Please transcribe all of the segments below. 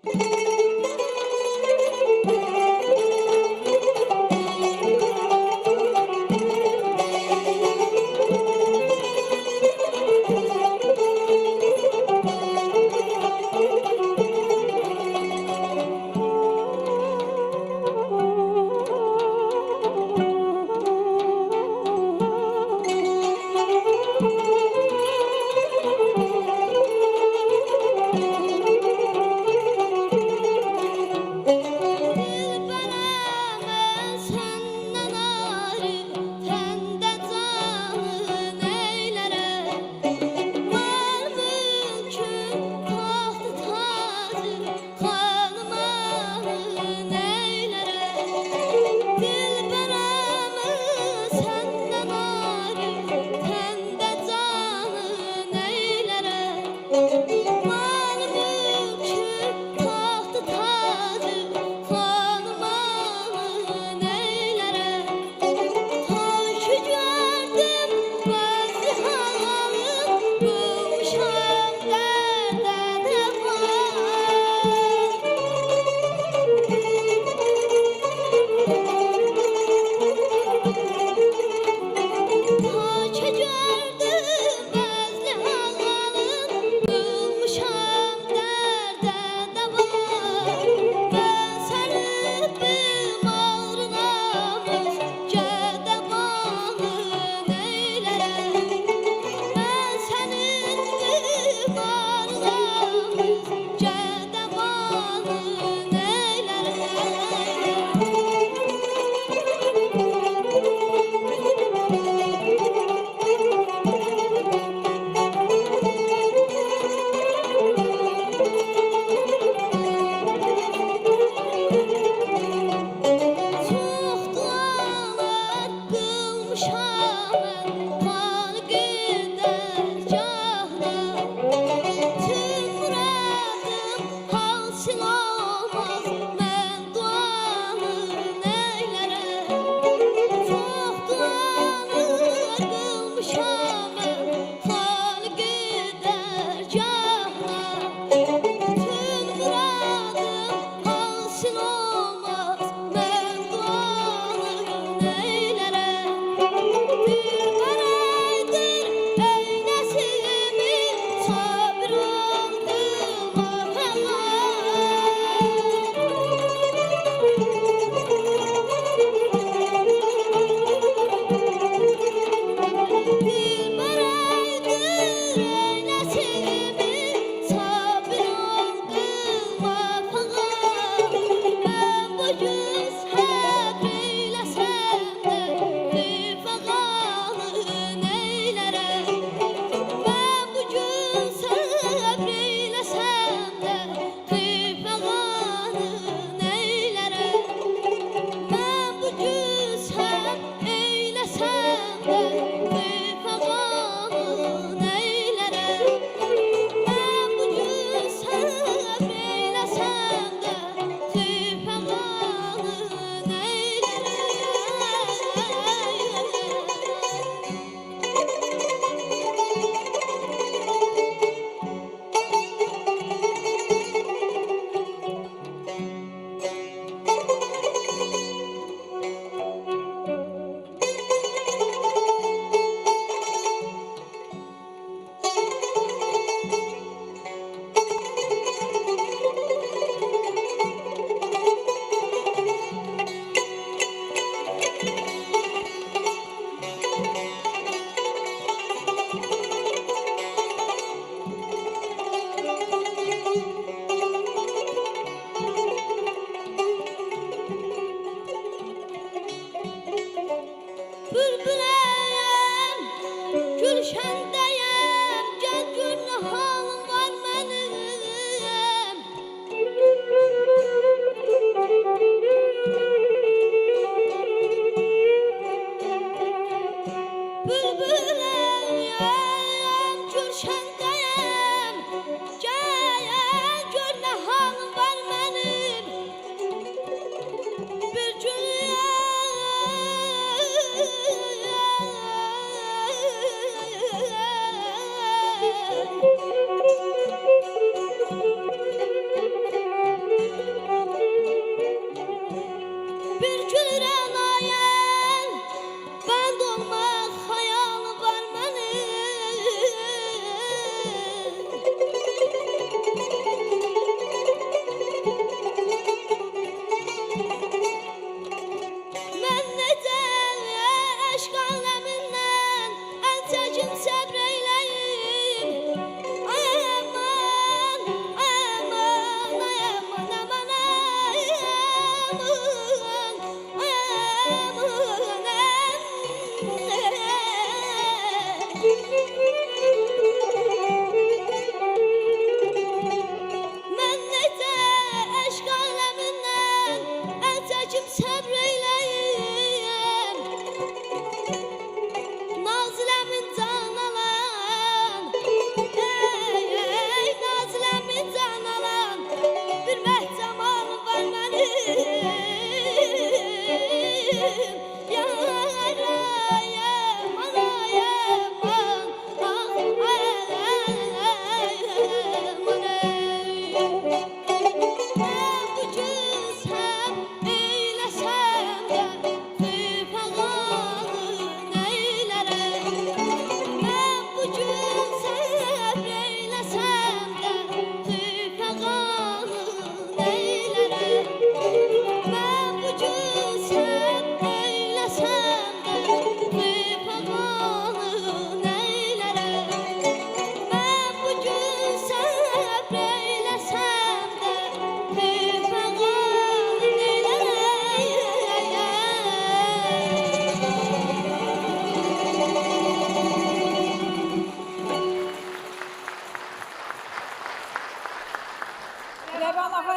Tüm muradım hasıl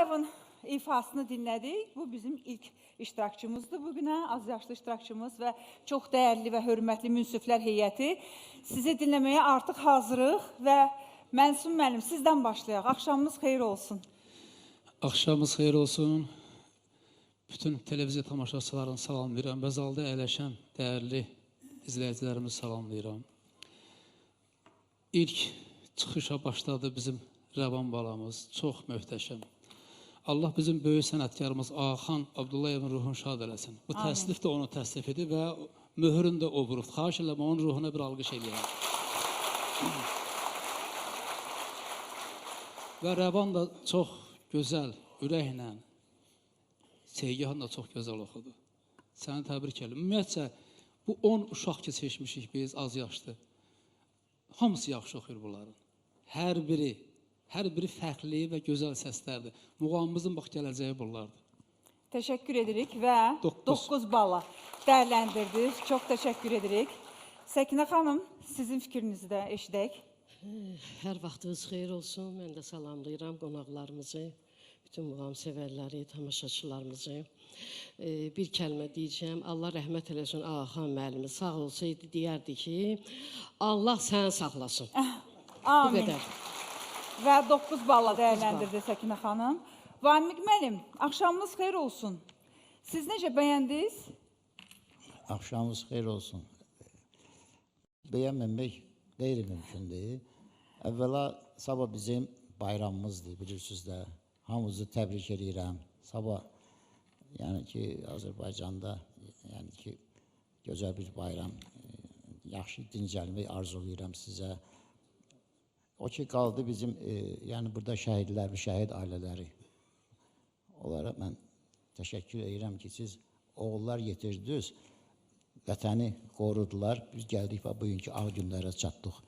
Abdullayevin ifasını dinlədik. Bu bizim ilk iştirakçımızdır bugünə, az yaşlı iştirakçımız və çox dəyərli və hörmətli münsiflər heyəti. Sizi dinləməyə artıq hazırıq və Mənsum müəllim, sizdən başlayaq. Axşamınız xeyir olsun. Axşamınız xeyir olsun. Bütün televiziya tamaşaçılarını salamlayıram və zalda əyləşən dəyərli izləyicilərimizi salamlayıram. İlk çıxışa başladı bizim Rəvan balamız, çox möhtəşəm. Allah bizim böyük sənətkarımız Axan Abdullayevin ruhunu şad eləsin. Bu təslif də onu təslif edir və möhürünü də o vurur. Xahiş edirəm, onun ruhuna bir alqış eləyək. Və Rəvan da çox gözəl, ürəklə, Seygihan da çox gözəl oxudu. Səni təbrik edirəm. Ümumiyyətcə, bu 10 uşaq ki seçmişik biz, az yaşlı. Hamısı yaxşı oxuyur bunların. Hər biri fərqli və gözəl səslərdir. Muğamımızın bax gələcəyi bunlardır. Təşəkkür edirik və 9 balla dəyərləndirdiniz. Çox təşəkkür edirik. Səkinə xanım, sizin fikrinizi də eşidək. Hər vaxtınız xeyir olsun. Mən də salamlayıram qonaqlarımızı, bütün muğam sevərləri, tamaşaçılarımızı. Bir kəlmə deyəcəm. Allah rəhmət eləsin Axan müəllimi. Sağ olsaydı deyərdi ki, Allah səni saxlasın. Amin. Bu qədər. Və 9 balla dəyərləndirdi Səkinə xanım. Vamiq müəllim, axşamınız xeyir olsun. Siz necə bəyəndiniz? Axşamınız xeyir olsun. Bəyənməmək qeyri-mümkündür. Əvvəla, sabah bizim bayramımızdır, bilirsiniz də. Hamınızı təbrik edirəm. Sabah, yəni ki, Azərbaycanda, yəni ki, gözəl bir bayram, yaxşı dincəlmək arzulayıram sizə. O ki, qaldı bizim, yəni burada şəhidlər və şəhid ailələri. Onlara mən təşəkkür edirəm ki, siz oğullar yetirdiniz, vətəni qorudular. Biz gəldik və bugünkü ağ günlərə çatdıq.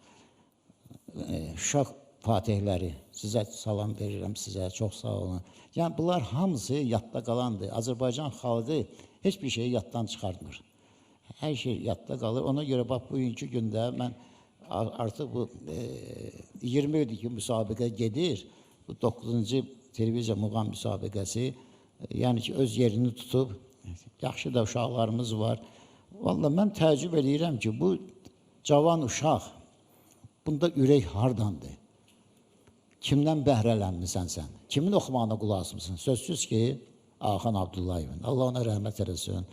Şuşa fatihləri, sizə salam verirəm, sizə çox sağ olun. Yəni, bunlar hamısı yadda qalandır. Azərbaycan xalqı heç bir şeyi yaddan çıxartmır. Hər şey yadda qalır. Ona görə, bax, bugünkü gündə mən artıq bu 20 ildir ki, müsabiqə gedir. Bu 9-cu televiziya muğam müsabiqəsi, yəni ki, öz yerini tutub, yaxşı da uşaqlarımız var. Vallahi mən təəccüb edirəm ki, bu cavan uşaq, bunda ürək hardandır? Kimdən bəhrələnmisən sən? Kimin oxumağına qulaq asmısan? Sözsüz ki, Axan Abdullayevin. Allah ona rəhmət eləsin.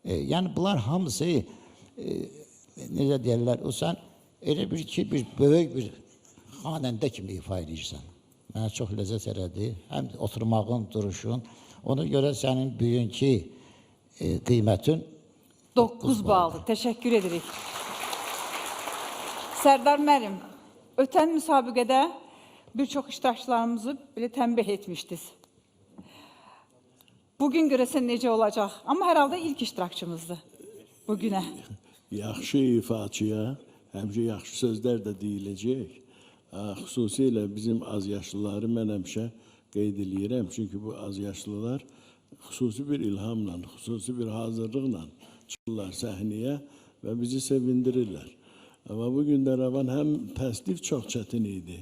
Yəni, bunlar hamısı, necə deyərlər, o sən elə bir ki, bir böyük bir xanəndə kimi ifa edirsən. Mənə çox ləzzət elədi. Həm oturmağın, duruşun. Ona görə sənin bugünkü qiymətin 9 baldır. Təşəkkür edirik. Sərdar müəllim, ötən müsabiqədə bir çox iştirakçılarımızı belə tənbih etmişdiniz. Bugün görəsən necə olacaq? Amma hər halda ilk iştirakçımızdır bugünə. Yaxşı ifaçıya həmişə yaxşı sözlər də deyiləcək. Xüsusilə bizim az yaşlıları mən həmişə qeyd edirəm. Çünki bu az yaşlılar xüsusi bir ilhamla, xüsusi bir hazırlıqla çıxırlar səhnəyə və bizi sevindirirlər. Amma bugün də Rəvan həm təslif çox çətin idi,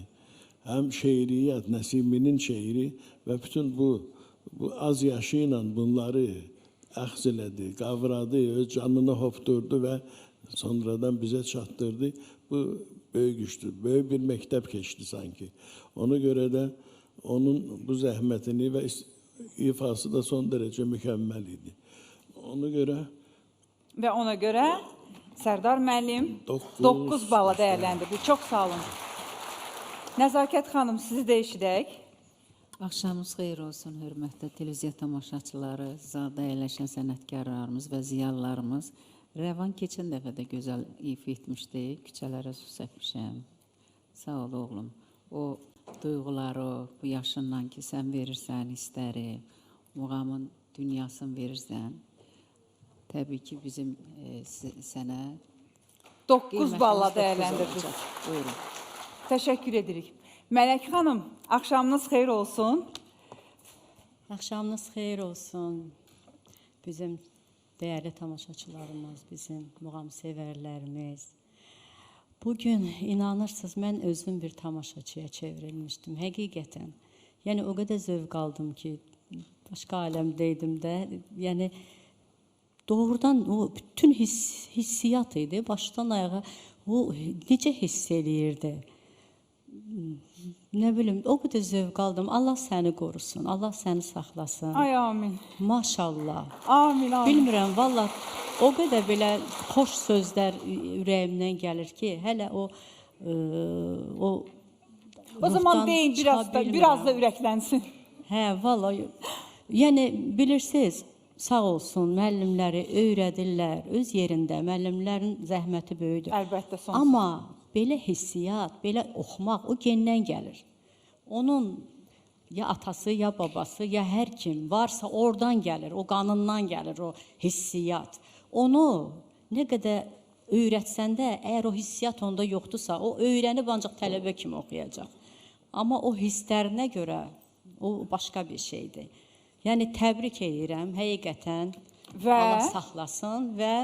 həm şeiriyyət, Nəsiminin şeiri və bütün bu az yaşı ilə bunları əxz elədi, qavradı, öz canını hopdurdu və sonradan bizə çatdırdı. Bu böyük gücdür, böyük bir məktəb keçdi sanki. Ona görə də onun bu zəhmətini və ifası da son dərəcə mükəmməl idi. Ona görə Sərdar müəllim 9 bala dəyərləndirdi. Çox sağ olun. Nəzakət xanım, sizi də eşidək. Axşamınız xeyir olsun, hörmətli televiziya tamaşaçıları, zalda əyləşən sənətkarlarımız və ziyalılarımız. Rəvan keçən dəfə də gözəl ifa etmişdi, küçələrə su səpmişəm. Sağ ol oğlum. O duyğuları, bu yaşından ki, sən verirsən hissləri, muğamın dünyasını verirsən. Təbii ki, bizim sənə 9 balla dəyərləndirdik. Buyurun. Təşəkkür edirik. Mələk xanım, axşamınız xeyir olsun. Axşamınız xeyir olsun. Bizim dəyərli tamaşaçılarımız, bizim muğam sevərlərimiz. Bugün inanırsınız, mən özüm bir tamaşaçıya çevrilmişdim. Həqiqətən Yəni o qədər zövq aldım ki, başqa aləmdəydim də. Yəni doğrudan o bütün hissiyat idi, başdan ayağa o necə hiss eləyirdi. Nə bilim, o qədər zövq aldım. Allah səni qorusun, Allah səni saxlasın. Ay amin. Maşallah. Amin, amin. Bilmirəm, valla o qədər belə xoş sözlər ürəyimdən gəlir ki, hələ o O zaman ruhdan deyin çıxa biraz da bilmirəm. ürəklənsin. Hə, valla. Yəni bilirsiniz, sağ olsun müəllimləri öyrədirlər öz yerində. Müəllimlərin zəhməti böyükdür. Əlbəttə, sonsuz. Amma belə hissiyat, belə oxumaq o gendən gəlir. Onun ya atası, ya babası, ya hər kim varsa oradan gəlir, o qanından gəlir o hissiyat. Onu nə qədər öyrətsən də, əgər o hissiyat onda yoxdursa, o öyrənib ancaq tələbə kimi oxuyacaq. Amma o hisslərinə görə o başqa bir şeydir. Yəni təbrik edirəm, həqiqətən Və Allah saxlasın və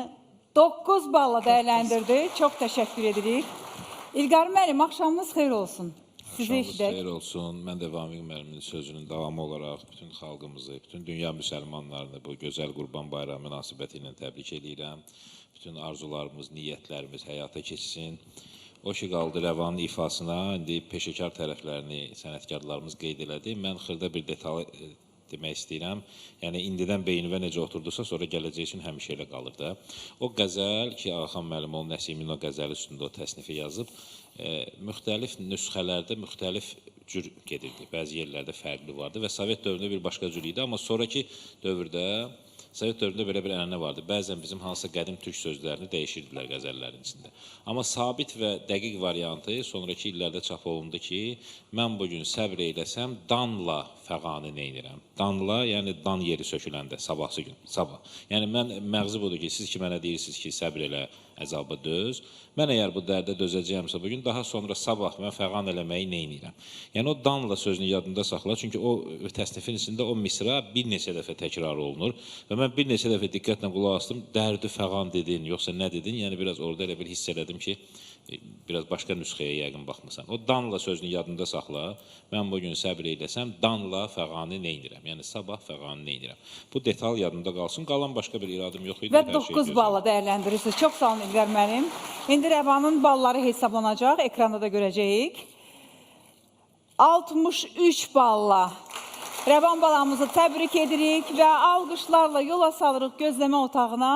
9 balla dəyərləndirdi. Çox təşəkkür edirik. İlqar müəllim, axşamınız xeyir olsun. Sizi Axşamınız eşidək. xeyir olsun. Mən də Vamiq müəllimin sözünün davamı olaraq bütün xalqımızı, bütün dünya müsəlmanlarını bu gözəl Qurban Bayramı münasibəti ilə təbrik edirəm. Bütün arzularımız, niyyətlərimiz həyata keçsin. O ki qaldı rəvanın ifasına, indi peşəkar tərəflərini sənətkarlarımız qeyd elədi. Mən xırda bir detal demək istəyirəm. Yəni, indidən beynivə necə oturdursa, sonra gələcək üçün həmişə elə qalır da. O qəzəl ki, Ağaxan müəllim o Nəsimin o qəzəli üstündə o təsnifi yazıb, müxtəlif nüsxələrdə müxtəlif cür gedirdi. Bəzi yerlərdə fərqli vardı və Sovet dövründə bir başqa cür idi. Amma sonraki dövrdə, Sovet dövründə belə bir ənənə vardı. Bəzən bizim hansısa qədim türk sözlərini dəyişirdilər qəzəllərin içində. Amma sabit və dəqiq variantı sonraki illərdə çap olundu ki, mən bugün səbr eyləsəm, danla fəğanı neynirəm? Danla, yəni dan yeri söküləndə, sabahsı gün, sabah. Yəni, məğzi budur ki, siz ki mənə deyirsiniz ki, səbr elə, əzabı döz. Mən əgər bu dərdə dözəcəyəmsə bugün, daha sonra sabah mən fəğan eləməyi neynirəm? Yəni, o danla sözünü yadında saxla, çünki o təsnifin içində o misra bir neçə dəfə təkrar olunur və mən bir neçə dəfə diqqətlə qulaq astım, dərdi fəğan dedin, yoxsa nə dedin? Yəni, biraz orada elə bir hiss elədim ki, biraz başqa nüsxəyə yəqin baxmısan. O danla sözünü yadında saxla, mən bugün səbr eyləsəm, danla fəğanı neynirəm? Yəni, sabah fəğanı neynirəm? Bu detal yadında qalsın, qalan başqa bir iradım yox idi. Və 9 balla dəyərləndirirsiniz. Çox sağ olun İlqar müəllim. İndi rəvanın balları hesablanacaq, ekranda da görəcəyik. 63 balla Rəvan balamızı təbrik edirik və alqışlarla yola salırıq gözləmə otağına.